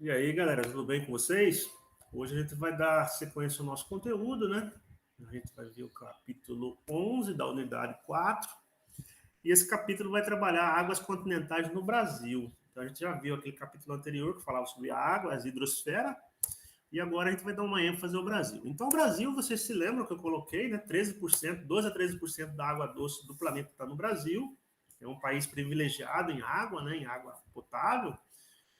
E aí, galera, tudo bem com vocês? Hoje a gente vai dar sequência ao nosso conteúdo, né? A gente vai ver o capítulo 11 da unidade 4. E esse capítulo vai trabalhar águas continentais no Brasil. Então a gente já viu aquele capítulo anterior que falava sobre a água, as hidrosfera. E agora a gente vai dar uma ênfase ao Brasil. Então, o Brasil, vocês se lembram que eu coloquei, né? 13%, 12 a 13% da água doce do planeta está no Brasil. É um país privilegiado em água, né? Em água potável.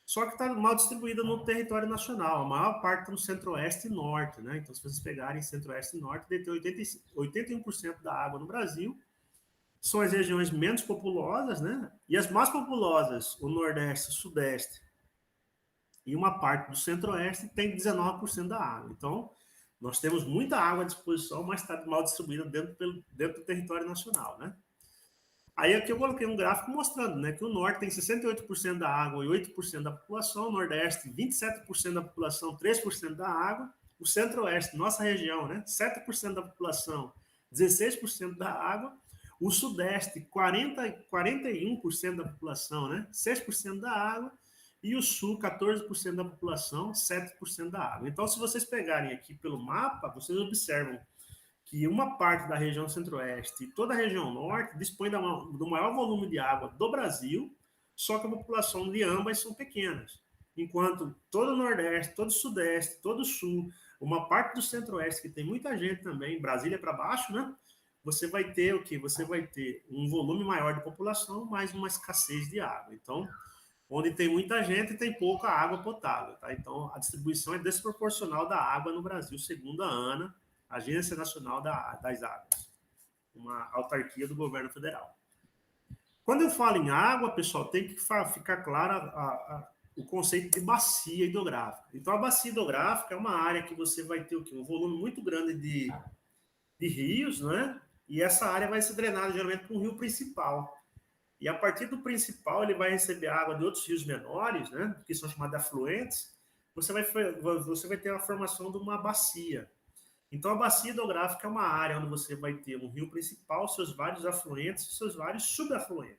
Só que está mal distribuída no território nacional. A maior parte está no centro-oeste e norte, né? Então, se vocês pegarem centro-oeste e norte, detém 81% da água no Brasil. São as regiões menos populosas, né? E as mais populosas, o nordeste, o sudeste e uma parte do centro-oeste, tem 19% da água. Então, nós temos muita água à disposição, mas está mal distribuída dentro do território nacional, né? Aí aqui eu coloquei um gráfico mostrando, né, que o norte tem 68% da água e 8% da população, o nordeste 27% da população, 3% da água, o centro-oeste, nossa região, né, 7% da população, 16% da água, o sudeste 41% da população, né, 6% da água, e o sul 14% da população, 7% da água. Então, se vocês pegarem aqui pelo mapa, vocês observam que uma parte da região centro-oeste e toda a região norte dispõe do maior volume de água do Brasil, só que a população de ambas são pequenas. Enquanto todo o nordeste, todo o sudeste, todo o sul, uma parte do centro-oeste, que tem muita gente também, Brasília para baixo, né? Você vai ter o quê? Você vai ter um volume maior de população, mais uma escassez de água. Então, onde tem muita gente, tem pouca água potável, tá? Então, a distribuição é desproporcional da água no Brasil, segundo a ANA, Agência Nacional das Águas, uma autarquia do governo federal. Quando eu falo em água, pessoal, tem que ficar claro o conceito de bacia hidrográfica. Então, a bacia hidrográfica é uma área que você vai ter o quê? Um volume muito grande de rios, né? E essa área vai ser drenada geralmente para um rio principal. E a partir do principal, ele vai receber água de outros rios menores, né? Que são chamados de afluentes. Você vai ter a formação de uma bacia. Então, a bacia hidrográfica é uma área onde você vai ter um rio principal, seus vários afluentes e seus vários subafluentes.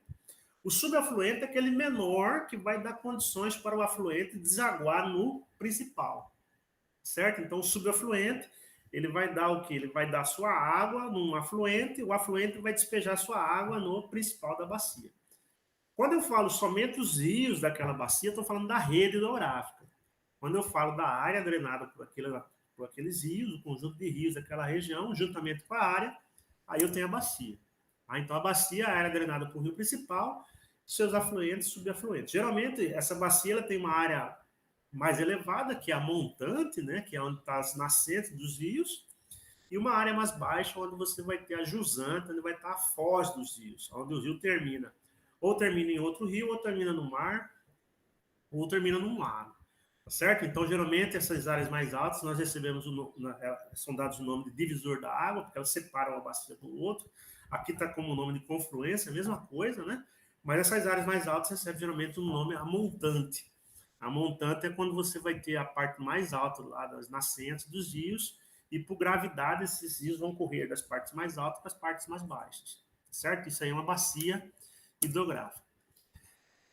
O subafluente é aquele menor que vai dar condições para o afluente desaguar no principal, certo? Então, o subafluente, ele vai dar o quê? Ele vai dar sua água num afluente, o afluente vai despejar sua água no principal da bacia. Quando eu falo somente os rios daquela bacia, estou falando da rede hidrográfica. Quando eu falo da área drenada por aqueles rios, o conjunto de rios daquela região, juntamente com a área, aí eu tenho a bacia. Então, a bacia é a área drenada por rio principal, seus afluentes e subafluentes. Geralmente, essa bacia ela tem uma área mais elevada, que é a montante, né, que é onde estão as nascentes dos rios, e uma área mais baixa, onde você vai ter a jusante, onde vai estar a foz dos rios, onde o rio termina. Ou termina em outro rio, ou termina no mar, ou termina num lago. Tá certo? Então, geralmente, essas áreas mais altas, nós recebemos, são dados o nome de divisor da água, porque elas separam uma bacia do outro. Aqui está como o nome de confluência, a mesma coisa, né? Mas essas áreas mais altas recebem geralmente o nome a montante. A montante é quando você vai ter a parte mais alta lá das nascentes dos rios, e por gravidade esses rios vão correr das partes mais altas para as partes mais baixas. Certo? Isso aí é uma bacia hidrográfica.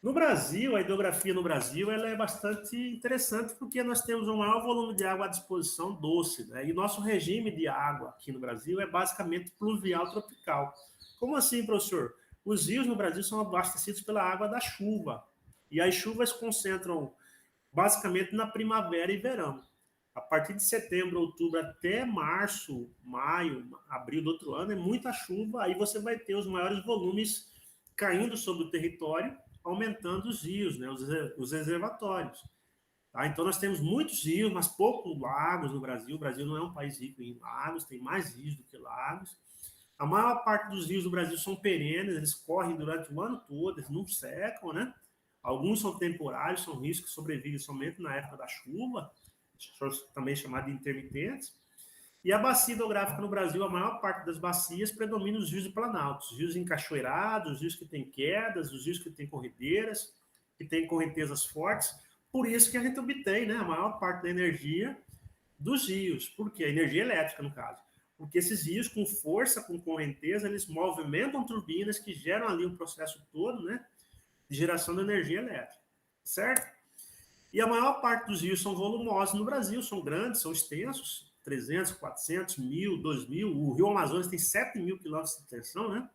No Brasil, a hidrografia no Brasil ela é bastante interessante porque nós temos um maior volume de água à disposição doce, né? E nosso regime de água aqui no Brasil é basicamente pluvial tropical. Como assim, professor? Os rios no Brasil são abastecidos pela água da chuva. E as chuvas concentram basicamente na primavera e verão. A partir de setembro, outubro até março, maio, abril do outro ano, é muita chuva, aí você vai ter os maiores volumes caindo sobre o território, aumentando os rios, né, os reservatórios. Tá? Então, nós temos muitos rios, mas poucos lagos no Brasil. O Brasil não é um país rico em lagos, tem mais rios do que lagos. A maior parte dos rios do Brasil são perenes, eles correm durante o ano todo, eles não secam, né? Alguns são temporários, são rios que sobrevivem somente na época da chuva, também chamados de intermitentes. E a bacia hidrográfica no Brasil, a maior parte das bacias predomina os rios de planaltos, os rios encachoeirados, os rios que têm quedas, os rios que têm corredeiras, que têm correntezas fortes. Por isso que a gente obtém, né, a maior parte da energia dos rios. Por quê? A energia elétrica, no caso. Porque esses rios, com força, com correnteza, eles movimentam turbinas que geram ali um processo todo, né, de geração de energia elétrica. Certo? E a maior parte dos rios são volumosos no Brasil, são grandes, são extensos, 300, 400, 1.000, 2.000. O Rio Amazonas tem 7.000 quilômetros de extensão, né?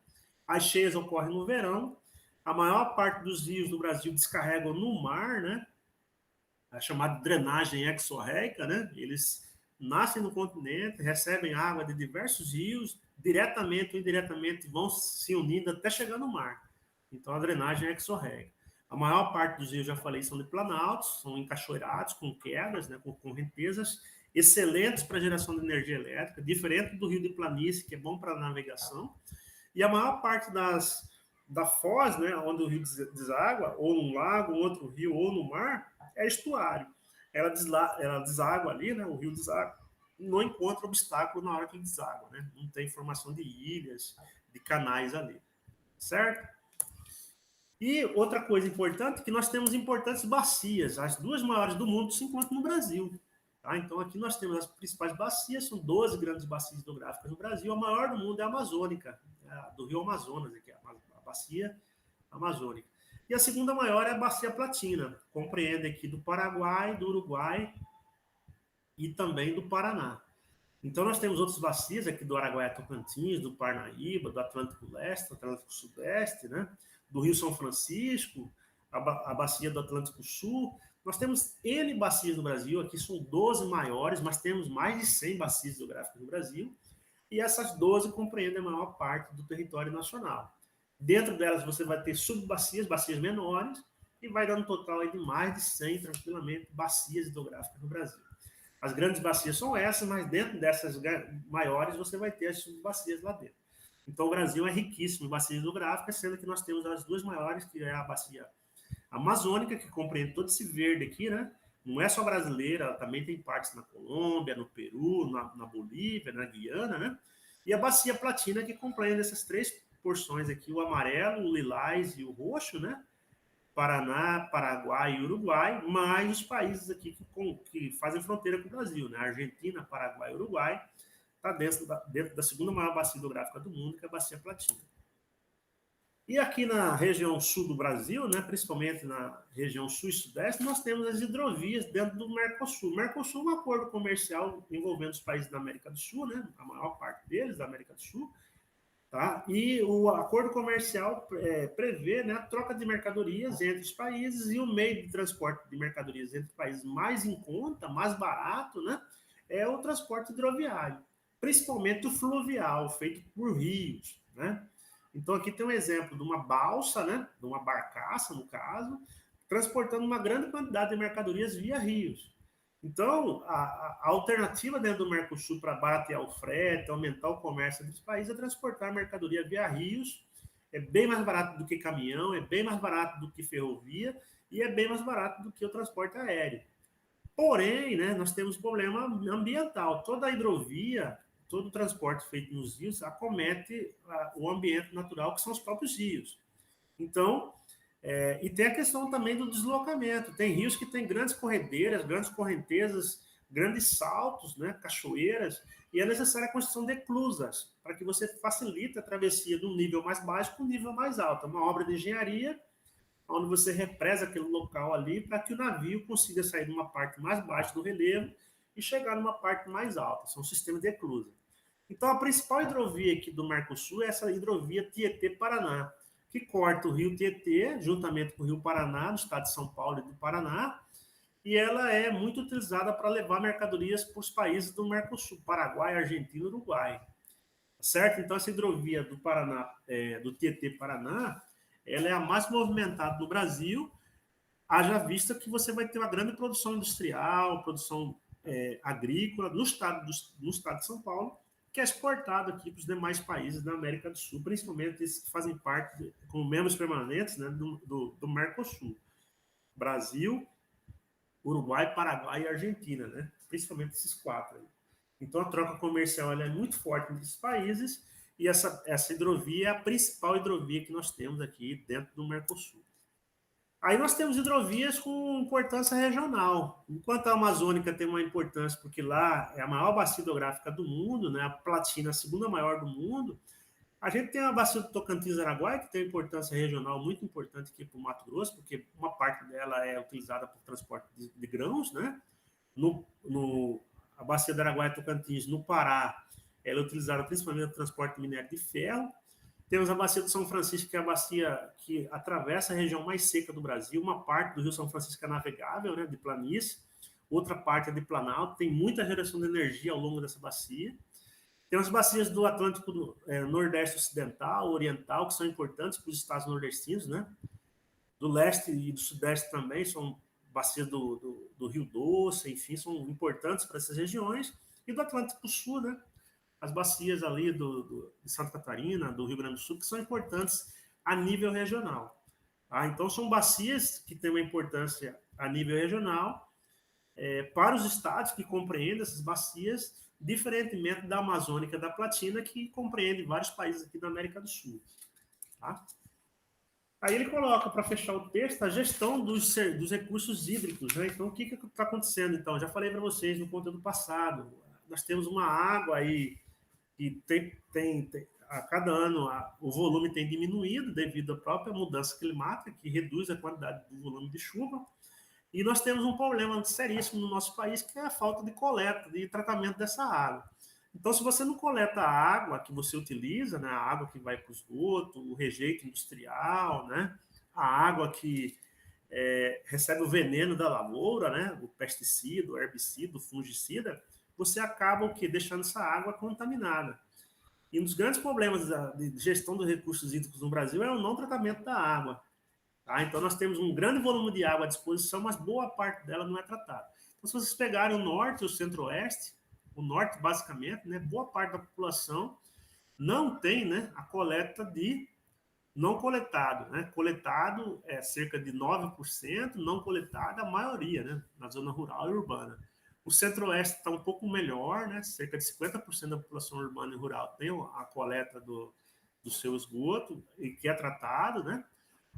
As cheias ocorrem no verão. A maior parte dos rios do Brasil descarregam no mar, né? A chamada drenagem exorreica, né? Eles nascem no continente, recebem água de diversos rios, diretamente ou indiretamente vão se unindo até chegar no mar. Então, a drenagem é exorreica. A maior parte dos rios, já falei, são de planaltos, são encachoeirados, com quedas, né, com correntezas, excelentes para geração de energia elétrica, diferente do rio de planície, que é bom para navegação. E a maior parte da foz, né, onde o rio deságua, ou num lago, outro rio, ou no mar, é estuário. Ela deságua ali, né, o rio deságua, não encontra obstáculo na hora que ele deságua, né? Não tem formação de ilhas, de canais ali, certo? E outra coisa importante é que nós temos importantes bacias. As duas maiores do mundo se encontram no Brasil. Tá? Então, aqui nós temos as principais bacias, são 12 grandes bacias hidrográficas no Brasil. A maior do mundo é a amazônica, a do Rio Amazonas, que é a bacia amazônica. E a segunda maior é a bacia platina, compreende aqui do Paraguai, do Uruguai e também do Paraná. Então, nós temos outras bacias aqui do Araguaia-Tocantins, do Parnaíba, do Atlântico Leste, do Atlântico Sudeste, né? Do Rio São Francisco, a bacia do Atlântico Sul. Nós temos N bacias no Brasil, aqui são 12 maiores, mas temos mais de 100 bacias hidrográficas no Brasil, e essas 12 compreendem a maior parte do território nacional. Dentro delas você vai ter subbacias, bacias menores, e vai dar um total aí de mais de 100, tranquilamente, bacias hidrográficas no Brasil. As grandes bacias são essas, mas dentro dessas maiores você vai ter as subbacias lá dentro. Então, o Brasil é riquíssimo em bacias hidrográficas, sendo que nós temos as duas maiores, que é a bacia amazônica, que compreende todo esse verde aqui, né? Não é só brasileira, ela também tem partes na Colômbia, no Peru, na Bolívia, na Guiana, né? E a bacia platina, que compreende essas três porções aqui, o amarelo, o lilás e o roxo, né? Paraná, Paraguai e Uruguai, mais os países aqui que fazem fronteira com o Brasil, né? Argentina, Paraguai e Uruguai, está dentro da segunda maior bacia hidrográfica do mundo, que é a bacia platina. E aqui na região sul do Brasil, né, principalmente na região sul e sudeste, nós temos as hidrovias dentro do Mercosul. O Mercosul é um acordo comercial envolvendo os países da América do Sul, né, a maior parte deles da América do Sul, tá? E o acordo comercial prevê, né, a troca de mercadorias entre os países, e o meio de transporte de mercadorias entre os países mais em conta, mais barato, né, é o transporte hidroviário, principalmente o fluvial, feito por rios, né? Então, aqui tem um exemplo de uma balsa, né, de uma barcaça, no caso, transportando uma grande quantidade de mercadorias via rios. Então, a alternativa dentro do Mercosul para baratear o frete, aumentar o comércio entre os países, é transportar mercadoria via rios. É bem mais barato do que caminhão, é bem mais barato do que ferrovia e é bem mais barato do que o transporte aéreo. Porém, né, nós temos problema ambiental. Toda a hidrovia, todo o transporte feito nos rios acomete o ambiente natural, que são os próprios rios. Então, e tem a questão também do deslocamento. Tem rios que têm grandes corredeiras, grandes correntezas, grandes saltos, né, cachoeiras, e é necessária a construção de eclusas, para que você facilite a travessia de um nível mais baixo para um nível mais alto. É uma obra de engenharia, onde você represa aquele local ali para que o navio consiga sair de uma parte mais baixa do relevo e chegar numa parte mais alta. São sistemas de eclusa. Então, a principal hidrovia aqui do Mercosul é essa hidrovia Tietê-Paraná, que corta o rio Tietê, juntamente com o rio Paraná, no estado de São Paulo e do Paraná, e ela é muito utilizada para levar mercadorias para os países do Mercosul, Paraguai, Argentina e Uruguai. Certo? Então, essa hidrovia do Paraná, do Tietê-Paraná, ela é a mais movimentada do Brasil, haja vista que você vai ter uma grande produção industrial, produção agrícola no estado de São Paulo, que é exportado aqui para os demais países da América do Sul, principalmente esses que fazem parte, como membros permanentes, né, do Mercosul. Brasil, Uruguai, Paraguai e Argentina, né? Principalmente esses quatro aí. Então, a troca comercial ela é muito forte nesses países, e essa hidrovia é a principal hidrovia que nós temos aqui dentro do Mercosul. Aí nós temos hidrovias com importância regional. Enquanto a Amazônica tem uma importância, porque lá é a maior bacia hidrográfica do mundo, né? A Platina, a segunda maior do mundo, A gente tem a bacia do Tocantins-Araguaia, que tem uma importância regional muito importante aqui para o Mato Grosso, porque uma parte dela é utilizada para o transporte de grãos, né? A bacia do Araguaia-Tocantins, no Pará, ela é utilizada principalmente no transporte de minério de ferro. Temos a bacia do São Francisco, que é a bacia que atravessa a região mais seca do Brasil. Uma parte do Rio São Francisco é navegável, né, de planície. Outra parte é de planalto. Tem muita geração de energia ao longo dessa bacia. Tem as bacias do Atlântico Nordeste Ocidental, Oriental, que são importantes para os estados nordestinos, né? Do leste e do sudeste também são bacias do Rio Doce, enfim, são importantes para essas regiões. E do Atlântico Sul, né? As bacias ali de Santa Catarina, do Rio Grande do Sul, que são importantes a nível regional. Tá? Então, são bacias que têm uma importância a nível regional para os estados que compreendem essas bacias, diferentemente da Amazônica da Platina, que compreende vários países aqui da América do Sul. Tá? Aí ele coloca, para fechar o texto, a gestão dos recursos hídricos. Né? Então, o que está acontecendo? Então, já falei para vocês no conteúdo passado. Nós temos uma água aí que a cada ano o volume tem diminuído devido à própria mudança climática, que reduz a quantidade do volume de chuva. E nós temos um problema seríssimo no nosso país, que é a falta de coleta, de tratamento dessa água. Então, se você não coleta a água que você utiliza, né, a água que vai para o esgoto, o rejeito industrial, né, a água que recebe o veneno da lavoura, né, o pesticida, o herbicida, o fungicida, você acaba o quê? Deixando essa água contaminada. E um dos grandes problemas de gestão dos recursos hídricos no Brasil é o não tratamento da água. Tá? Então, nós temos um grande volume de água à disposição, mas boa parte dela não é tratada. Então, se vocês pegarem o norte e o centro-oeste, o norte, basicamente, né, boa parte da população não tem, né, a coleta de não coletado. Né? Coletado é cerca de 9%, não coletado a maioria, né, na zona rural e urbana. O centro-oeste está um pouco melhor, né? Cerca de 50% da população urbana e rural tem a coleta do seu esgoto, e que é tratado, né?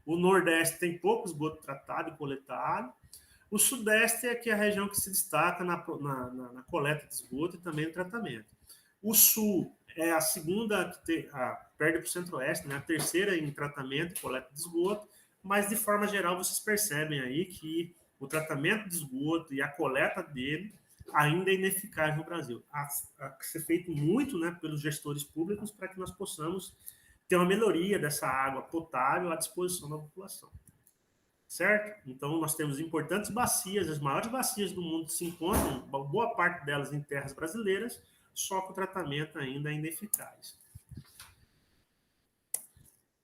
O nordeste tem pouco esgoto tratado e coletado. O sudeste é que é a região que se destaca na coleta de esgoto e também no tratamento. O sul é a segunda, perde para o centro-oeste, né? A terceira em tratamento e coleta de esgoto, mas de forma geral vocês percebem aí que o tratamento de esgoto e a coleta dele ainda é ineficaz no Brasil. Há que ser feito muito, né, pelos gestores públicos para que nós possamos ter uma melhoria dessa água potável à disposição da população. Certo? Então, nós temos importantes bacias, as maiores bacias do mundo se encontram, boa parte delas em terras brasileiras, só que o tratamento ainda é ineficaz.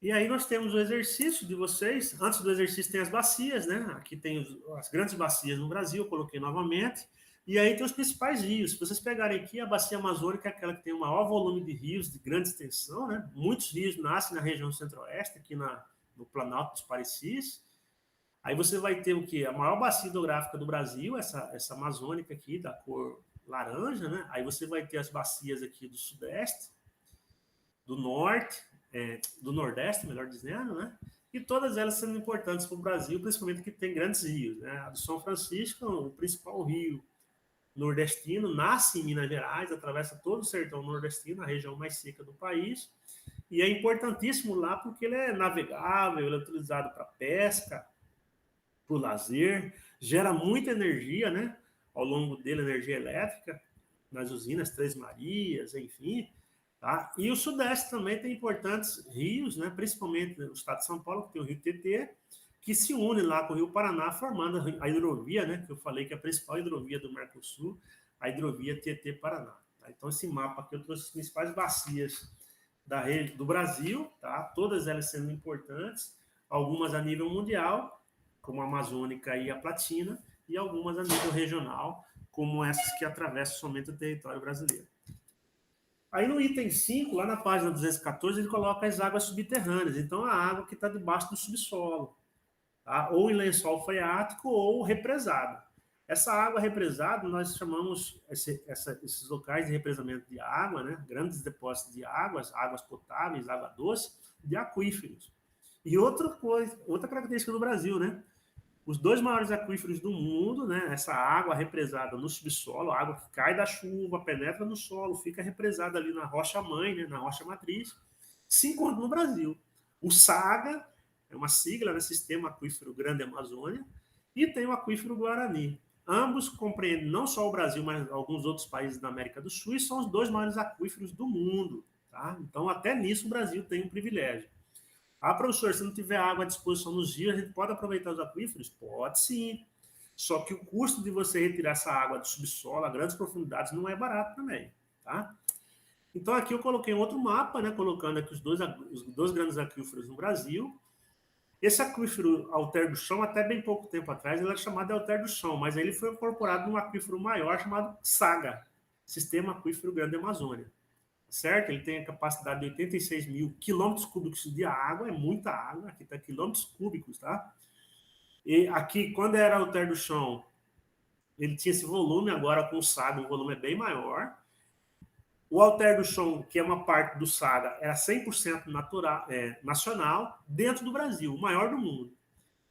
E aí nós temos o exercício de vocês. Antes do exercício tem as bacias, né? Aqui tem as grandes bacias no Brasil, eu coloquei novamente. E aí tem os principais rios. Se vocês pegarem aqui, a bacia amazônica é aquela que tem o maior volume de rios de grande extensão, né? Muitos rios nascem na região centro-oeste, aqui no Planalto dos Parecis. Aí você vai ter o quê? A maior bacia hidrográfica do Brasil, essa amazônica aqui, da cor laranja, né? Aí você vai ter as bacias aqui do sudeste, do norte, do nordeste, melhor dizendo, né? E todas elas sendo importantes para o Brasil, principalmente que tem grandes rios, né? A do São Francisco, o principal rio nordestino, nasce em Minas Gerais, atravessa todo o sertão nordestino, a região mais seca do país, e é importantíssimo lá porque ele é navegável, ele é utilizado para pesca, para o lazer, gera muita energia, né? Ao longo dele, energia elétrica, nas usinas Três Marias, enfim. Tá? E o Sudeste também tem importantes rios, né? Principalmente no estado de São Paulo, que tem o Rio Tietê, que se une lá com o Rio Paraná, formando a hidrovia, né? Que eu falei que é a principal hidrovia do Mercosul, a hidrovia Tietê-Paraná. Tá? Então, esse mapa aqui eu trouxe as principais bacias do Brasil, tá? Todas elas sendo importantes, algumas a nível mundial, como a Amazônica e a Platina, e algumas a nível regional, como essas que atravessam somente o território brasileiro. Aí no item 5, lá na página 214, ele coloca as águas subterrâneas. Então, a água que está debaixo do subsolo, tá? Ou em lençol freático ou represado. Essa água represada, nós chamamos esses locais de represamento de água, né? Grandes depósitos de águas potáveis, água doce, de aquíferos. E outra característica do Brasil, né? Os dois maiores aquíferos do mundo, né? Essa água represada no subsolo, a água que cai da chuva, penetra no solo, fica represada ali na rocha mãe, né? Na rocha matriz. se encontra no Brasil. O SAGA é uma sigla, né, Sistema Aquífero Grande Amazônia, e tem o Aquífero Guarani. Ambos compreendem não só o Brasil, mas alguns outros países da América do Sul, e são os dois maiores aquíferos do mundo. Tá? Então, até nisso, o Brasil tem um privilégio. Ah, professor, se não tiver água à disposição nos rios, a gente pode aproveitar os aquíferos? Pode sim. Só que o custo de você retirar essa água do subsolo a grandes profundidades não é barato também. Tá? Então, aqui eu coloquei um outro mapa, né, colocando aqui os dois grandes aquíferos no Brasil. Esse aquífero Alter do Chão, até bem pouco tempo atrás, ele era chamado de Alter do Chão, mas ele foi incorporado num aquífero maior chamado SAGA, Sistema Aquífero Grande Amazônia. Certo? Ele tem a capacidade de 86 mil quilômetros cúbicos de água, é muita água, aqui está quilômetros cúbicos, tá? E aqui, quando era Alter do Chão, ele tinha esse volume, agora com o SAGA o volume é bem maior. O Alter do Chão, que é uma parte do SAGA, era 100% natural, nacional, dentro do Brasil, o maior do mundo.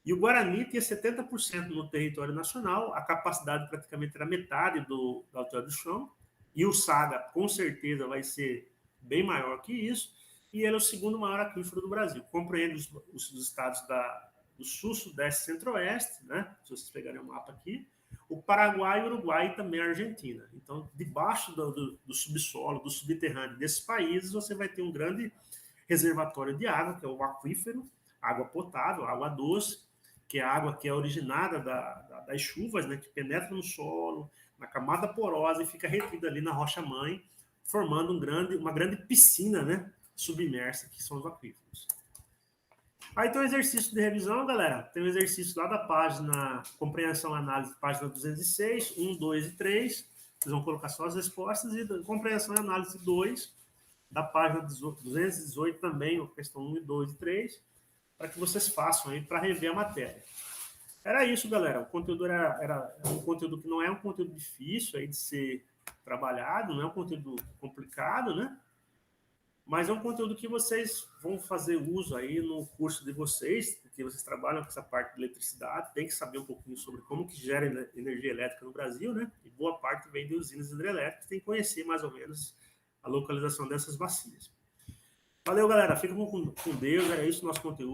E o Guarani tinha 70% no território nacional, a capacidade praticamente era metade do Alter do Chão, e o SAGA, com certeza, vai ser bem maior que isso, e ele é o segundo maior aquífero do Brasil. Compreende os estados do Sul, Sudeste e Centro-Oeste, né? Se vocês pegarem o mapa aqui, o Paraguai, o Uruguai e também a Argentina. Então, debaixo do subsolo, do subterrâneo desses países, você vai ter um grande reservatório de água, que é o aquífero, água potável, água doce, que é a água que é originada das chuvas, né, que penetra no solo, na camada porosa e fica retida ali na rocha-mãe, formando uma grande piscina, né, submersa, que são os aquíferos. Aí tem um exercício de revisão, galera. Tem um exercício lá da página Compreensão e Análise, página 206, 1, 2 e 3. Vocês vão colocar só as respostas. E Compreensão e Análise 2, da página 218 também, a questão 1, 2 e 3, para que vocês façam aí para rever a matéria. Era isso, galera. O conteúdo era um conteúdo que não é um conteúdo difícil aí de ser trabalhado, não é um conteúdo complicado, né? Mas é um conteúdo que vocês vão fazer uso aí no curso de vocês, porque vocês trabalham com essa parte de eletricidade, tem que saber um pouquinho sobre como que gera energia elétrica no Brasil, né? E boa parte vem de usinas hidrelétricas, tem que conhecer mais ou menos a localização dessas bacias. Valeu, galera. Fica com Deus. É isso o nosso conteúdo.